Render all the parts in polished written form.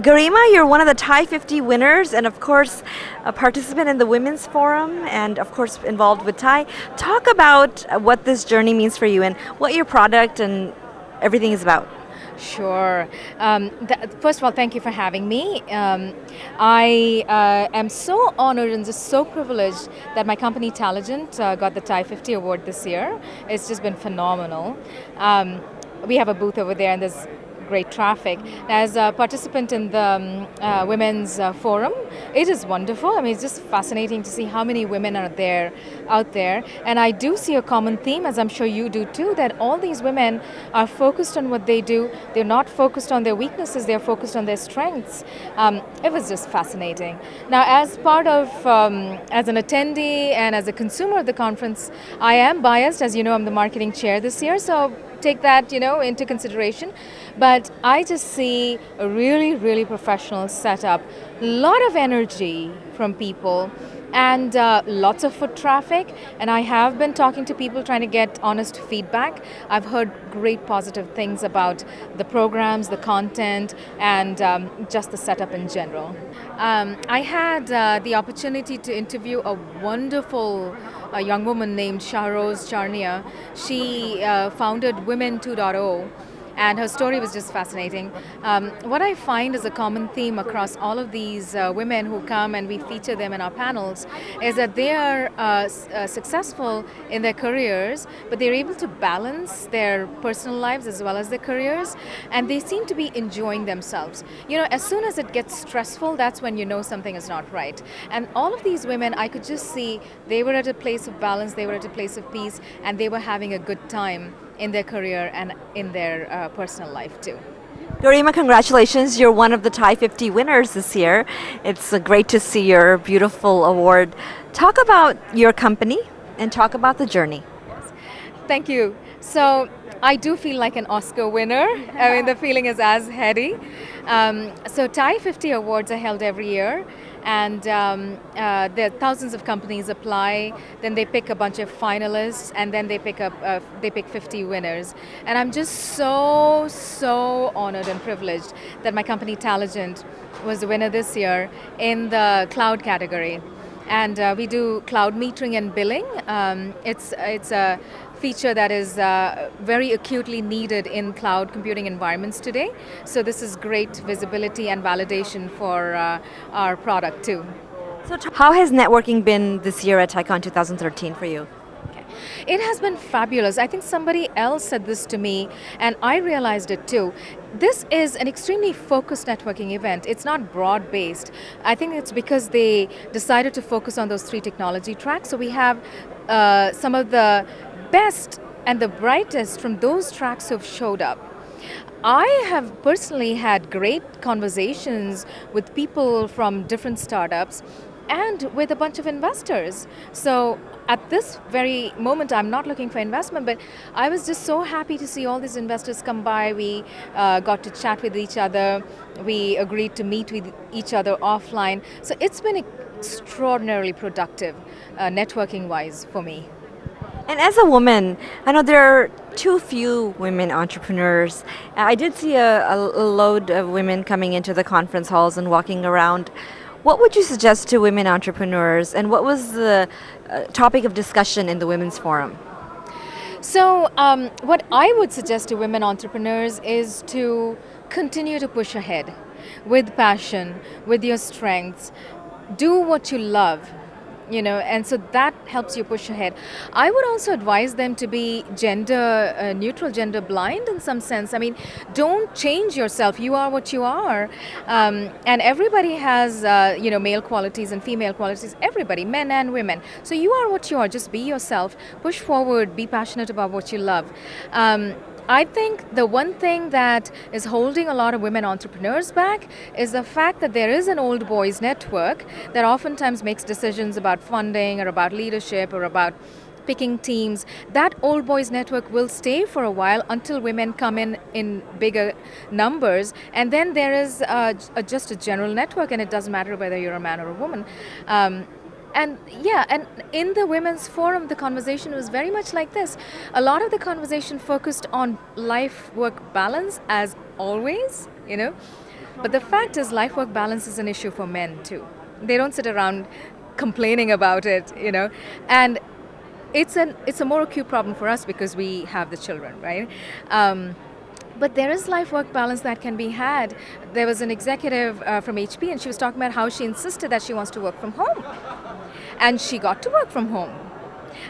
Garima, you're one of the TIE 50 winners and of course a participant in the Women's Forum and of course involved with TIE. Talk about what this journey means for you and what your product and everything is about. Sure. First of all, thank you for having me. I am so honored and just so privileged that my company Taligent got the TIE 50 award this year. It's just been phenomenal. We have a booth over there and there's great traffic. As a participant in the Women's Forum, it is wonderful. I mean, it's just fascinating to see how many women are out there. And I do see a common theme, as I'm sure you do too, that all these women are focused on what they do. They're not focused on their weaknesses, they're focused on their strengths. It was just fascinating. Now, as part of, as an attendee and as a consumer of the conference, I am biased. As you know, I'm the marketing chair this year, so take that, into consideration. But I just see a really, really professional setup, a lot of energy from people, and lots of foot traffic. And I have been talking to people trying to get honest feedback. I've heard great positive things about the programs, the content, and just the setup in general. I had the opportunity to interview a wonderful young woman named Shahroz Charnia. She founded Women 2.0. And her story was just fascinating. What I find is a common theme across all of these women who come and we feature them in our panels is that they are successful in their careers, but they're able to balance their personal lives as well as their careers, and they seem to be enjoying themselves. As soon as it gets stressful, that's when you know something is not right. And all of these women, I could just see they were at a place of balance, they were at a place of peace, and they were having a good time in their career and in their personal life too. Garima, congratulations. You're one of the TIE 50 winners this year. It's great to see your beautiful award. Talk about your company and talk about the journey. Yes. Thank you. So I do feel like an Oscar winner. I mean, the feeling is as heady. So TIE 50 awards are held every year. And there are thousands of companies apply. Then they pick a bunch of finalists, and then they pick 50 winners. And I'm just so honored and privileged that my company Taligent was the winner this year in the cloud category. And we do cloud metering and billing. It's a feature that is very acutely needed in cloud computing environments today. So this is great visibility and validation for our product too. So how has networking been this year at TiEcon 2013 for you? It has been fabulous. I think somebody else said this to me, and I realized it too. This is an extremely focused networking event. It's not broad-based. I think it's because they decided to focus on those 3 technology tracks. So we have some of the best and the brightest from those tracks who have showed up. I have personally had great conversations with people from different startups and with a bunch of investors. So at this very moment, I'm not looking for investment, but I was just so happy to see all these investors come by. We got to chat with each other. We agreed to meet with each other offline. So it's been extraordinarily productive, networking-wise, for me. And as a woman, I know there are too few women entrepreneurs. I did see a load of women coming into the conference halls and walking around. What would you suggest to women entrepreneurs, and what was the topic of discussion in the Women's Forum? So what I would suggest to women entrepreneurs is to continue to push ahead with passion, with your strengths. Do what you love. And so that helps you push ahead. I would also advise them to be gender neutral, gender blind in some sense. I mean, don't change yourself. You are what you are. And everybody has, male qualities and female qualities, everybody, men and women. So you are what you are. Just be yourself, push forward, be passionate about what you love. I think the one thing that is holding a lot of women entrepreneurs back is the fact that there is an old boys network that oftentimes makes decisions about funding or about leadership or about picking teams. That old boys network will stay for a while until women come in bigger numbers, and then there is just a general network, and it doesn't matter whether you're a man or a woman. And yeah, and in the women's forum, the conversation was very much like this. A lot of the conversation focused on life-work balance, as always, you know. But the fact is, life-work balance is an issue for men too. They don't sit around complaining about it, you know. And it's a more acute problem for us because we have the children, right? But there is life work balance that can be had. There was an executive from HP, and she was talking about how she insisted that she wants to work from home. And she got to work from home.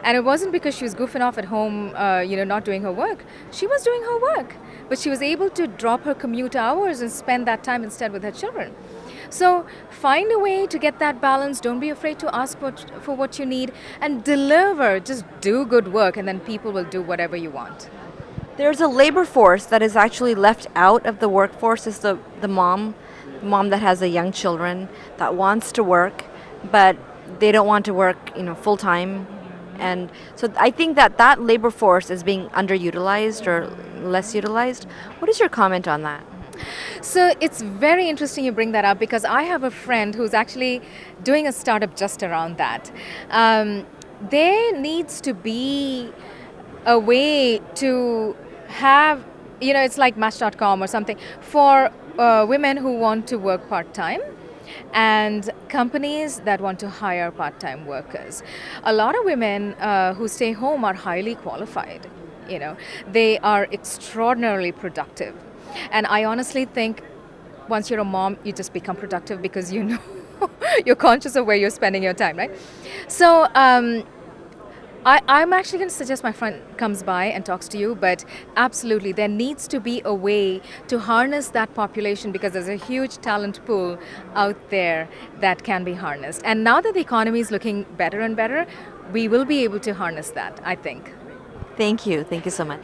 And it wasn't because she was goofing off at home, not doing her work. She was doing her work. But she was able to drop her commute hours and spend that time instead with her children. So find a way to get that balance. Don't be afraid to ask for what you need and deliver. Just do good work, and then people will do whatever you want. There's a labor force that is actually left out of the workforce. Is the mom that has a young children that wants to work, but they don't want to work, full time. And so I think that labor force is being underutilized or less utilized. What is your comment on that? So it's very interesting you bring that up, because I have a friend who's actually doing a startup just around that. There needs to be a way to have, it's like Match.com or something for women who want to work part-time and companies that want to hire part-time workers. A lot of women who stay home are highly qualified. They are extraordinarily productive. And I honestly think once you're a mom, you just become productive because you're conscious of where you're spending your time, right? So I'm actually going to suggest my friend comes by and talks to you, but absolutely, there needs to be a way to harness that population, because there's a huge talent pool out there that can be harnessed. And now that the economy is looking better and better, we will be able to harness that, I think. Thank you. Thank you so much.